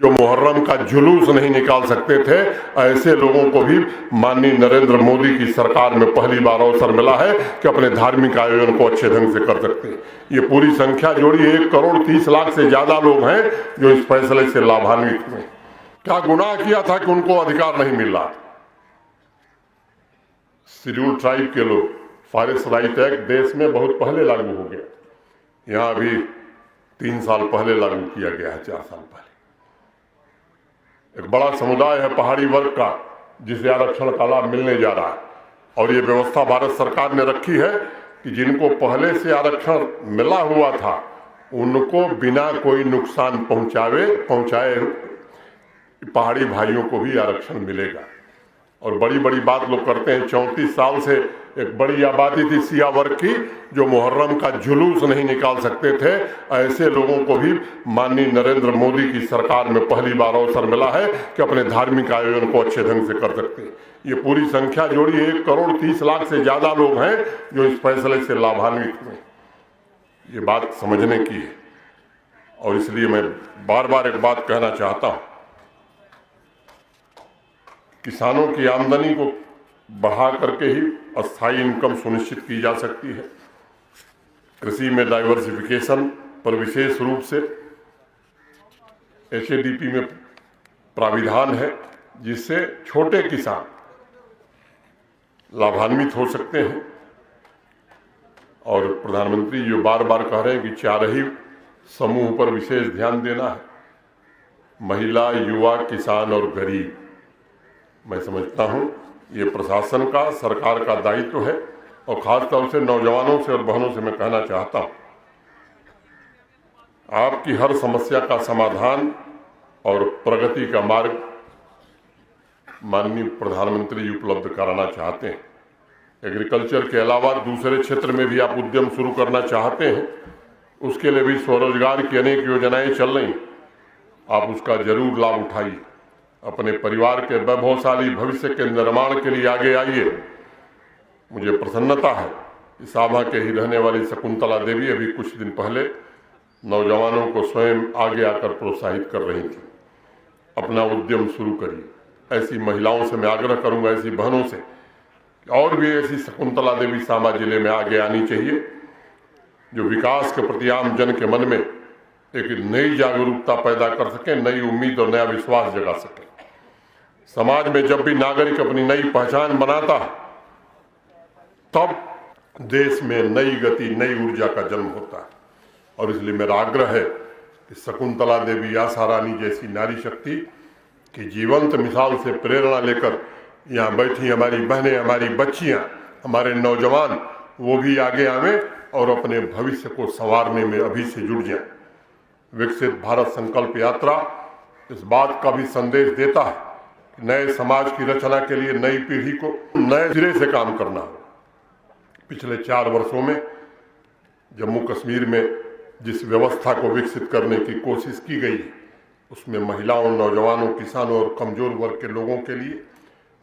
जो मुहर्रम का जुलूस नहीं निकाल सकते थे, ऐसे लोगों को भी माननीय नरेंद्र मोदी की सरकार में पहली बार अवसर मिला है कि अपने धार्मिक आयोजन को अच्छे ढंग से कर सकते हैं। ये पूरी संख्या जोड़ी 1,30,00,000 से ज्यादा लोग हैं जो इस फैसले से लाभान्वित हुए। क्या गुनाह किया था कि उनको अधिकार नहीं मिल रहा? शेड्यूल ट्राइब के लोग, फॉरेस्ट राइट एक्ट देश में बहुत पहले लागू हो गया, यहाँ अभी 3 साल पहले लागू किया गया है, 4 साल पहले। एक बड़ा समुदाय है पहाड़ी वर्ग का जिसे आरक्षण का लाभ मिलने जा रहा है, और ये व्यवस्था भारत सरकार ने रखी है कि जिनको पहले से आरक्षण मिला हुआ था उनको बिना कोई नुकसान पहुंचाए पहाड़ी भाइयों को भी आरक्षण मिलेगा। और बड़ी बड़ी बात लोग करते हैं, 34 साल से एक बड़ी आबादी थी सिया वर्ग की जो मुहर्रम का जुलूस नहीं निकाल सकते थे, ऐसे लोगों को भी माननीय नरेंद्र मोदी की सरकार में पहली बार अवसर मिला है कि अपने धार्मिक आयोजन को अच्छे ढंग से कर सकते हैं। ये पूरी संख्या जोड़ी 1,30,00,000 से ज्यादा लोग हैं जो इस फैसले से लाभान्वित हुए। ये बात समझने की है, और इसलिए मैं बार बार एक बात कहना चाहता हूं, किसानों की आमदनी को बढ़ा करके ही अस्थायी इनकम सुनिश्चित की जा सकती है। कृषि में डाइवर्सिफिकेशन पर विशेष रूप से HADP में प्राविधान है जिससे छोटे किसान लाभान्वित हो सकते हैं। और प्रधानमंत्री जो बार बार कह रहे हैं कि 4 ही समूह पर विशेष ध्यान देना है, महिला, युवा, किसान और गरीब। मैं समझता हूं ये प्रशासन का, सरकार का दायित्व है, और खासतौर से नौजवानों से और बहनों से मैं कहना चाहता हूं, आपकी हर समस्या का समाधान और प्रगति का मार्ग माननीय प्रधानमंत्री उपलब्ध कराना चाहते हैं। एग्रीकल्चर के अलावा दूसरे क्षेत्र में भी आप उद्यम शुरू करना चाहते हैं, उसके लिए भी स्वरोजगार की अनेक योजनाएं चल रही, आप उसका जरूर लाभ उठाइए। अपने परिवार के वैभवशाली भविष्य के निर्माण के लिए आगे आइए। मुझे प्रसन्नता है कि साभा के ही रहने वाली शकुंतला देवी अभी कुछ दिन पहले नौजवानों को स्वयं आगे आकर प्रोत्साहित कर रही थी, अपना उद्यम शुरू करिए। ऐसी महिलाओं से मैं आग्रह करूंगा, ऐसी बहनों से, और भी ऐसी शकुंतला देवी साभा जिले में आगे आनी चाहिए जो विकास के प्रति आम जन के मन में एक नई जागरूकता पैदा कर सके, नई उम्मीद और नया विश्वास जगा सके। समाज में जब भी नागरिक अपनी नई पहचान बनाता है तब देश में नई गति, नई ऊर्जा का जन्म होता है। और इसलिए मेरा आग्रह है कि शकुंतला देवी, आशा रानी जैसी नारी शक्ति की जीवंत मिसाल से प्रेरणा लेकर यहाँ बैठी हमारी बहनें, हमारी बच्चियाँ, हमारे नौजवान, वो भी आगे आवे और अपने भविष्य को संवारने में अभी से जुड़ जाएं। विकसित भारत संकल्प यात्रा इस बात का भी संदेश देता है कि नए समाज की रचना के लिए नई पीढ़ी को नए सिरे से काम करना हो। पिछले 4 वर्षों में जम्मू कश्मीर में जिस व्यवस्था को विकसित करने की कोशिश की गई है उसमें महिलाओं, नौजवानों, किसानों और कमजोर वर्ग के लोगों के लिए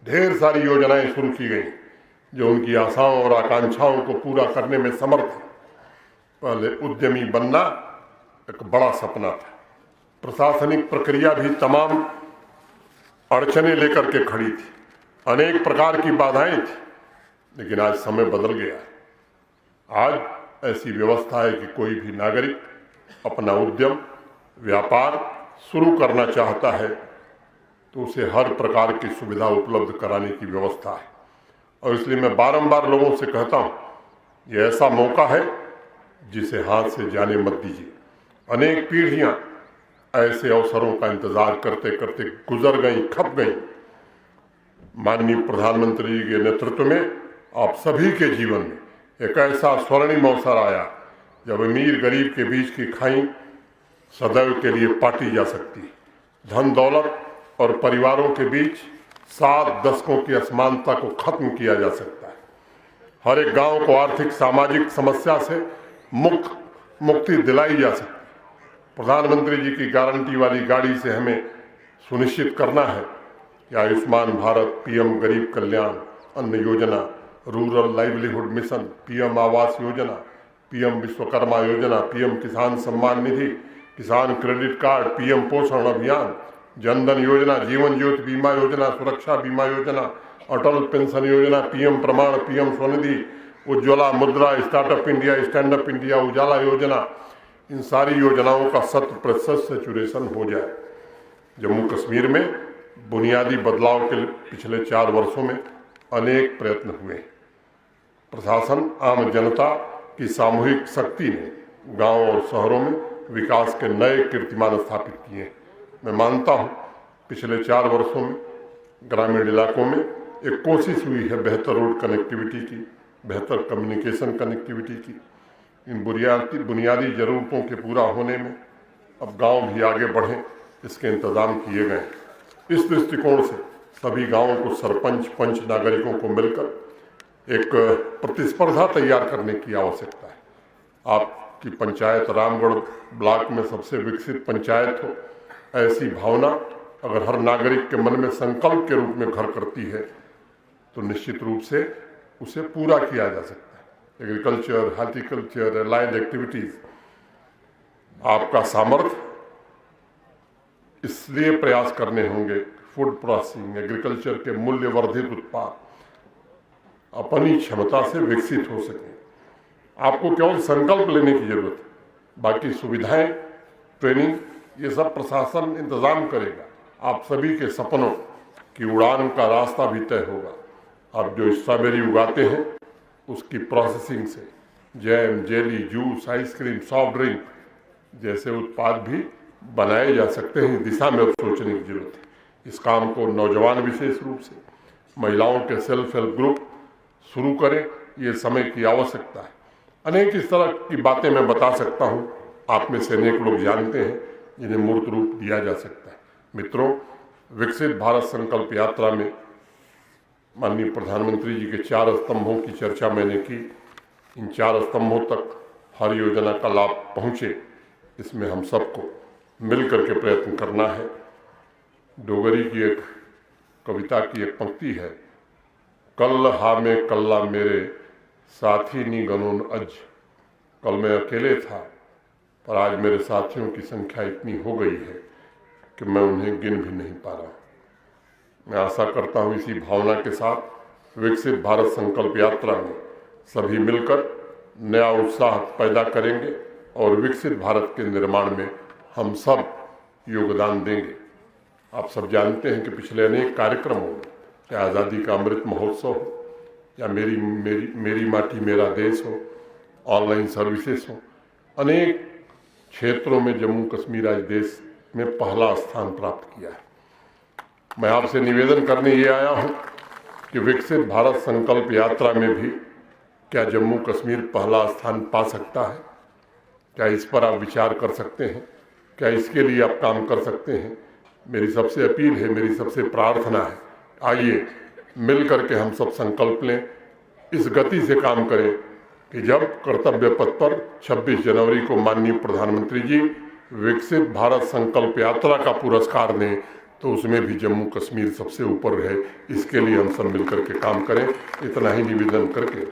ढेर सारी योजनाएं शुरू की गई जो उनकी आशाओं और आकांक्षाओं को पूरा करने में समर्थ है। पहले उद्यमी बनना एक बड़ा सपना था, प्रशासनिक प्रक्रिया भी तमाम अड़चने लेकर के खड़ी थी, अनेक प्रकार की बाधाएं थी, लेकिन आज समय बदल गया है। आज ऐसी व्यवस्था है कि कोई भी नागरिक अपना उद्यम, व्यापार शुरू करना चाहता है तो उसे हर प्रकार की सुविधा उपलब्ध कराने की व्यवस्था है। और इसलिए मैं बारंबार लोगों से कहता हूं, ये ऐसा मौका है जिसे हाथ से जाने मत दीजिए। अनेक पीढ़ियां ऐसे अवसरों का इंतजार करते करते गुजर गई, खप गई। माननीय प्रधानमंत्री जी के नेतृत्व में आप सभी के जीवन में एक ऐसा स्वर्णिम अवसर आया जब अमीर गरीब के बीच की खाई सदैव के लिए पाटी जा सकती, धन दौलत और परिवारों के बीच 7 दशकों की असमानता को खत्म किया जा सकता है। हर एक गांव को आर्थिक सामाजिक समस्या से मुक्ति दिलाई जा सकती है। प्रधानमंत्री जी की गारंटी वाली गाड़ी से हमें सुनिश्चित करना है कि आयुष्मान भारत, PM गरीब कल्याण अन्न योजना, rural livelihood mission, PM Awas Yojana, PM Vishwakarma योजना, PM किसान सम्मान निधि, किसान क्रेडिट कार्ड, पीएम पोषण अभियान, जनधन योजना, जीवन ज्योति बीमा योजना, Suraksha Bima Yojana, Atal pension Yojana, PM Pramaan, PM Svanidhi, Ujjwala, Mudra, startup India, stand up India, Ujala Yojana, इन सारी योजनाओं का 100% सैचुरेशन हो जाए। जम्मू कश्मीर में बुनियादी बदलाव के पिछले 4 वर्षों में अनेक प्रयत्न हुए। प्रशासन, आम जनता की सामूहिक शक्ति ने गांव और शहरों में विकास के नए कीर्तिमान स्थापित किए। मैं मानता हूं पिछले 4 वर्षों में ग्रामीण इलाकों में एक कोशिश हुई है बेहतर रोड कनेक्टिविटी की, बेहतर कम्युनिकेशन कनेक्टिविटी की। इन बुनियादी ज़रूरतों के पूरा होने में अब गांव भी आगे बढ़ें, इसके इंतज़ाम किए गए। इस दृष्टिकोण से सभी गांवों को सरपंच, पंच, नागरिकों को मिलकर एक प्रतिस्पर्धा तैयार करने की आवश्यकता है। आपकी पंचायत रामगढ़ ब्लॉक में सबसे विकसित पंचायत हो, ऐसी भावना अगर हर नागरिक के मन में संकल्प के रूप में घर करती है तो निश्चित रूप से उसे पूरा किया जा सकता है। एग्रीकल्चर, हार्टिकल्चर, एलाइड एक्टिविटीज, आपका सामर्थ्य इसलिए प्रयास करने होंगे। फूड प्रोसेसिंग, एग्रीकल्चर के मूल्य वर्धित उत्पाद अपनी क्षमता से विकसित हो सके। आपको केवल संकल्प लेने की जरूरत है, बाकी सुविधाएं, ट्रेनिंग, ये सब प्रशासन इंतजाम करेगा। आप सभी के सपनों की उड़ान का रास्ता भी तय होगा। आप जो स्ट्रॉबेरी उगाते हैं उसकी प्रोसेसिंग से jam, jelly, juice, ice cream, soft drink जैसे उत्पाद भी बनाए जा सकते हैं। इस दिशा में अब सोचने की जरूरत है। इस काम को नौजवान विशेष रूप से, महिलाओं के सेल्फ हेल्प ग्रुप शुरू करें, ये समय की आवश्यकता है। अनेक इस तरह की बातें मैं बता सकता हूँ, आप में से अनेक लोग जानते हैं, जिन्हें मूर्त रूप दिया जा सकता है। मित्रों, विकसित भारत संकल्प यात्रा में माननीय प्रधानमंत्री जी के 4 स्तंभों की चर्चा मैंने की। इन 4 स्तंभों तक हर योजना का लाभ पहुँचे, इसमें हम सबको मिल करके प्रयत्न करना है। डोगरी की एक कविता की एक पंक्ति है, कल हा में कल्ला मेरे साथी नी गनून अज। कल मैं अकेले था, पर आज मेरे साथियों की संख्या इतनी हो गई है कि मैं उन्हें गिन भी नहीं पा रहा। मैं आशा करता हूँ इसी भावना के साथ विकसित भारत संकल्प यात्रा में सभी मिलकर नया उत्साह पैदा करेंगे और विकसित भारत के निर्माण में हम सब योगदान देंगे। आप सब जानते हैं कि पिछले अनेक कार्यक्रमों में, चाहे आज़ादी का अमृत महोत्सव हो या मेरी माटी मेरा देश हो, ऑनलाइन सर्विसेज हो, अनेक क्षेत्रों में जम्मू कश्मीर आज देश में पहला स्थान प्राप्त किया है। मैं आपसे निवेदन करने ये आया हूँ कि विकसित भारत संकल्प यात्रा में भी क्या जम्मू कश्मीर पहला स्थान पा सकता है? क्या इस पर आप विचार कर सकते हैं? क्या इसके लिए आप काम कर सकते हैं? मेरी सबसे अपील है, मेरी सबसे प्रार्थना है, आइए मिल करके हम सब संकल्प लें, इस गति से काम करें कि जब कर्तव्य पथ पर 26 जनवरी को माननीय प्रधानमंत्री जी विकसित भारत संकल्प यात्रा का पुरस्कार दें तो उसमें भी जम्मू कश्मीर सबसे ऊपर रहे। इसके लिए हम सब मिल करके काम करें, इतना ही निवेदन करके।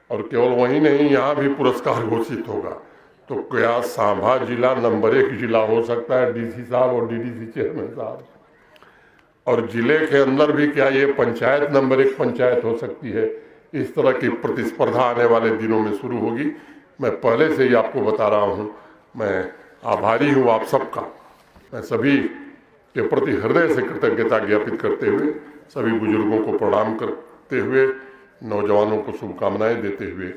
और केवल वही नहीं, यहाँ भी पुरस्कार घोषित होगा तो क्या सांभा जिला नंबर 1 जिला हो सकता है, डीसी साहब और डीडीसी चेयरमैन साहब, और जिले के अंदर भी क्या ये पंचायत नंबर 1 पंचायत हो सकती है? इस तरह की प्रतिस्पर्धा आने वाले दिनों में शुरू होगी। मैं पहले से ही आपको बता रहा हूँ, मैं आभारी हूँ आप सबका। मैं सभी के प्रति हृदय से कृतज्ञता ज्ञापित करते हुए, सभी बुजुर्गों को प्रणाम करते हुए, नौजवानों को शुभकामनाएं देते हुए,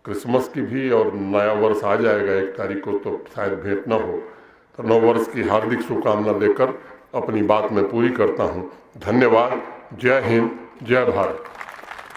क्रिसमस की भी और नया वर्ष आ जाएगा 1 तारीख को, तो शायद भेंट न हो, तो नव वर्ष की हार्दिक शुभकामना देकर अपनी बात मैं पूरी करता हूँ। धन्यवाद। जय हिंद, जय भारत।